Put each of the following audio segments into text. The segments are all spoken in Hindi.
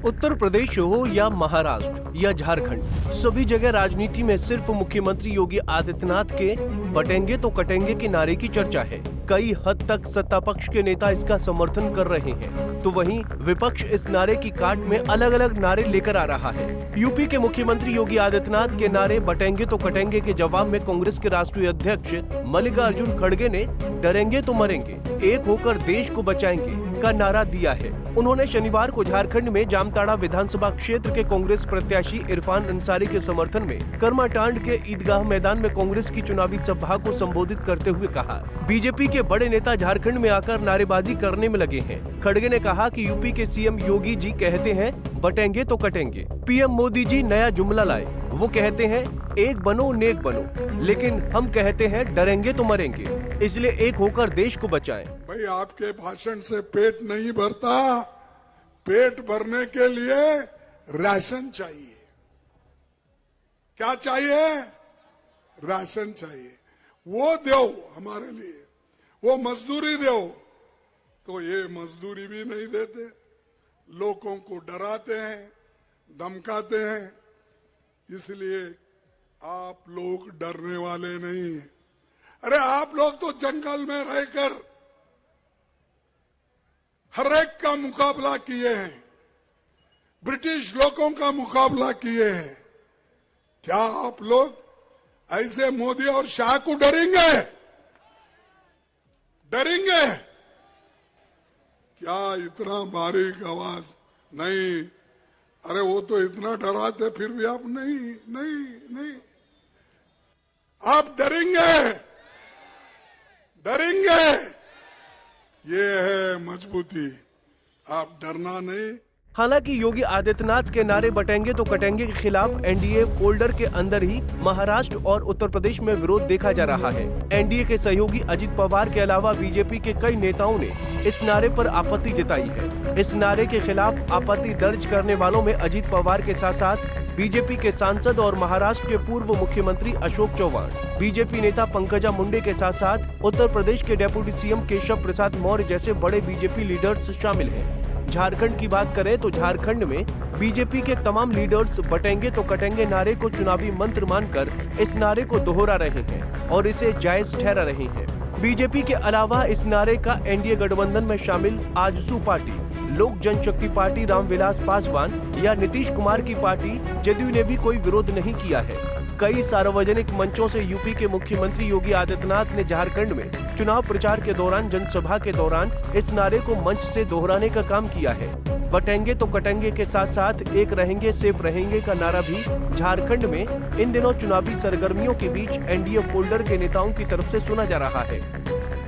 उत्तर प्रदेश हो या महाराष्ट्र या झारखंड, सभी जगह राजनीति में सिर्फ मुख्यमंत्री योगी आदित्यनाथ के बटेंगे तो कटेंगे के नारे की चर्चा है। कई हद तक सत्ता पक्ष के नेता इसका समर्थन कर रहे हैं, तो वहीं विपक्ष इस नारे की काट में अलग अलग नारे लेकर आ रहा है। यूपी के मुख्यमंत्री योगी आदित्यनाथ के नारे बटेंगे तो कटेंगे के जवाब में कांग्रेस के राष्ट्रीय अध्यक्ष मल्लिकार्जुन खड़गे ने डरेंगे तो मरेंगे, एक होकर देश को बचाएंगे का नारा दिया है। उन्होंने शनिवार को झारखंड में जामताड़ा विधानसभा क्षेत्र के कांग्रेस प्रत्याशी इरफान अंसारी के समर्थन में कर्माटांड के ईदगाह मैदान में कांग्रेस की चुनावी सभा को संबोधित करते हुए कहा, बीजेपी के बड़े नेता झारखंड में आकर नारेबाजी करने में लगे हैं। खड़गे ने कहा कि यूपी के सीएम योगी जी कहते हैं बटेंगे तो कटेंगे, पीएम मोदी जी नया जुमला लाए, वो कहते हैं एक बनो नेक बनो, लेकिन हम कहते हैं डरेंगे तो मरेंगे, इसलिए एक होकर देश को बचाएं। भाई आपके भाषण से पेट नहीं भरता, पेट भरने के लिए राशन चाहिए। क्या चाहिए? राशन चाहिए। वो दो हमारे लिए, वो मजदूरी दो, तो ये मजदूरी भी नहीं देते, लोगों को डराते हैं, धमकाते हैं। इसलिए आप लोग डरने वाले नहीं हैं। अरे आप लोग तो जंगल में रहकर हर एक का मुकाबला किए हैं, ब्रिटिश लोगों का मुकाबला किए हैं। क्या आप लोग ऐसे मोदी और शाह को डरेंगे? डरेंगे? क्या इतना बारीक आवाज? नहीं। अरे वो तो इतना डराते, फिर भी आप नहीं नहीं नहीं, आप डरेंगे, डरेंगे। ये है मजबूती, आप डरना नहीं। हालांकि योगी आदित्यनाथ के नारे बटेंगे तो कटेंगे के खिलाफ एनडीए फोल्डर के अंदर ही महाराष्ट्र और उत्तर प्रदेश में विरोध देखा जा रहा है। एनडीए के सहयोगी अजित पवार के अलावा बीजेपी के कई नेताओं ने इस नारे पर आपत्ति जताई है। इस नारे के खिलाफ आपत्ति दर्ज करने वालों में अजित पवार के साथ साथ बीजेपी के सांसद और महाराष्ट्र के पूर्व मुख्यमंत्री अशोक चौहान, बीजेपी नेता पंकजा मुंडे के साथ साथ उत्तर प्रदेश के डेप्यूटी सीएम केशव प्रसाद मौर्य जैसे बड़े बीजेपी लीडर्स शामिल हैं। झारखंड की बात करें तो झारखंड में बीजेपी के तमाम लीडर्स बटेंगे तो कटेंगे नारे को चुनावी मंत्र मानकर इस नारे को दोहरा रहे हैं और इसे जायज ठहरा रहे हैं। बीजेपी के अलावा इस नारे का एनडीए गठबंधन में शामिल आजसू पार्टी, लोक जनशक्ति पार्टी रामविलास पासवान या नीतीश कुमार की पार्टी जदयू ने भी कोई विरोध नहीं किया है। कई सार्वजनिक मंचों से यूपी के मुख्यमंत्री योगी आदित्यनाथ ने झारखंड में चुनाव प्रचार के दौरान जनसभा के दौरान इस नारे को मंच से दोहराने का काम किया है। बटेंगे तो कटेंगे के साथ साथ एक रहेंगे सेफ रहेंगे का नारा भी झारखंड में इन दिनों चुनावी सरगर्मियों के बीच एनडीए फोल्डर के नेताओं की तरफ से सुना जा रहा है।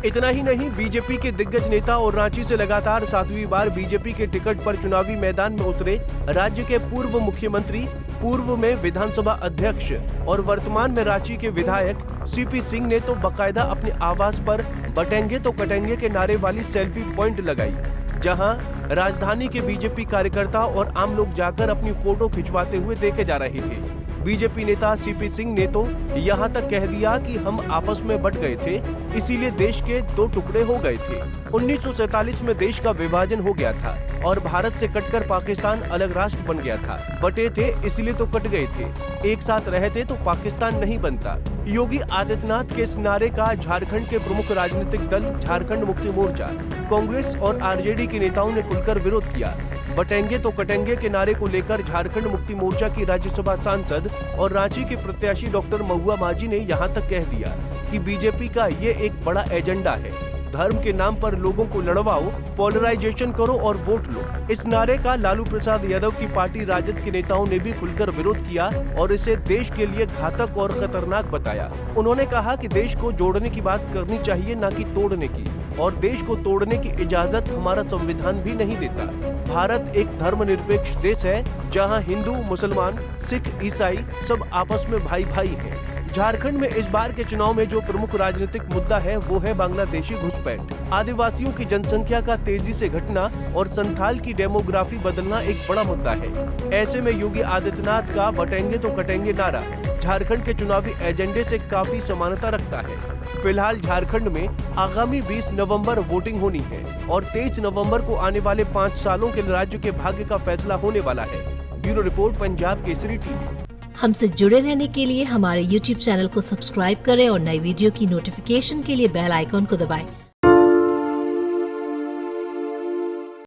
इतना ही नहीं, बीजेपी के दिग्गज नेता और रांची से लगातार 7वीं बार बीजेपी के टिकट पर चुनावी मैदान में उतरे राज्य के पूर्व मुख्यमंत्री, पूर्व में विधानसभा अध्यक्ष और वर्तमान में रांची के विधायक सीपी सिंह ने तो बकायदा अपने आवास पर बटेंगे तो कटेंगे के नारे वाली सेल्फी पॉइंट लगाई, जहां राजधानी के बीजेपी कार्यकर्ता और आम लोग जाकर अपनी फोटो खिंचवाते हुए देखे जा रहे थे। बीजेपी नेता सीपी सिंह ने तो यहां तक कह दिया कि हम आपस में बट गए थे, इसीलिए देश के 2 टुकड़े हो गए थे। 1947 में देश का विभाजन हो गया था और भारत से कटकर पाकिस्तान अलग राष्ट्र बन गया था। बटे थे इसलिए तो कट गए थे, एक साथ रहते तो पाकिस्तान नहीं बनता। योगी आदित्यनाथ के इस नारे का झारखंड के प्रमुख राजनीतिक दल झारखंड मुक्ति मोर्चा, कांग्रेस और आरजेडी के नेताओं ने खुलकर विरोध किया। बटेंगे तो कटेंगे के नारे को लेकर झारखंड मुक्ति मोर्चा की राज्यसभा सांसद और रांची के प्रत्याशी डॉक्टर महुआ माझी ने यहां तक कह दिया कि बीजेपी का ये एक बड़ा एजेंडा है, धर्म के नाम पर लोगों को लड़वाओ, पोलराइजेशन करो और वोट लो। इस नारे का लालू प्रसाद यादव की पार्टी राजद के नेताओं ने भी खुलकर विरोध किया और इसे देश के लिए घातक और खतरनाक बताया। उन्होंने कहा कि देश को जोड़ने की बात करनी चाहिए, न कि तोड़ने की, और देश को तोड़ने की इजाजत हमारा संविधान भी नहीं देता। भारत एक धर्मनिरपेक्ष देश है जहां हिंदू, मुसलमान, सिख, ईसाई सब आपस में भाई भाई हैं। झारखंड में इस बार के चुनाव में जो प्रमुख राजनीतिक मुद्दा है वो है बांग्लादेशी घुसपैठ, आदिवासियों की जनसंख्या का तेजी से घटना और संथाल की डेमोग्राफी बदलना एक बड़ा मुद्दा है। ऐसे में योगी आदित्यनाथ का बटेंगे तो कटेंगे नारा झारखंड के चुनावी एजेंडे से काफी समानता रखता है। फिलहाल झारखंड में आगामी 20 नवंबर वोटिंग होनी है और 23 नवंबर को आने वाले 5 सालों के राज्य के भाग्य का फैसला होने वाला है। Bureau report, Punjab Kesari TV. हमसे जुड़े रहने के लिए हमारे YouTube चैनल को सब्सक्राइब करें और नई वीडियो की नोटिफिकेशन के लिए बेल आइकॉन को दबाएं।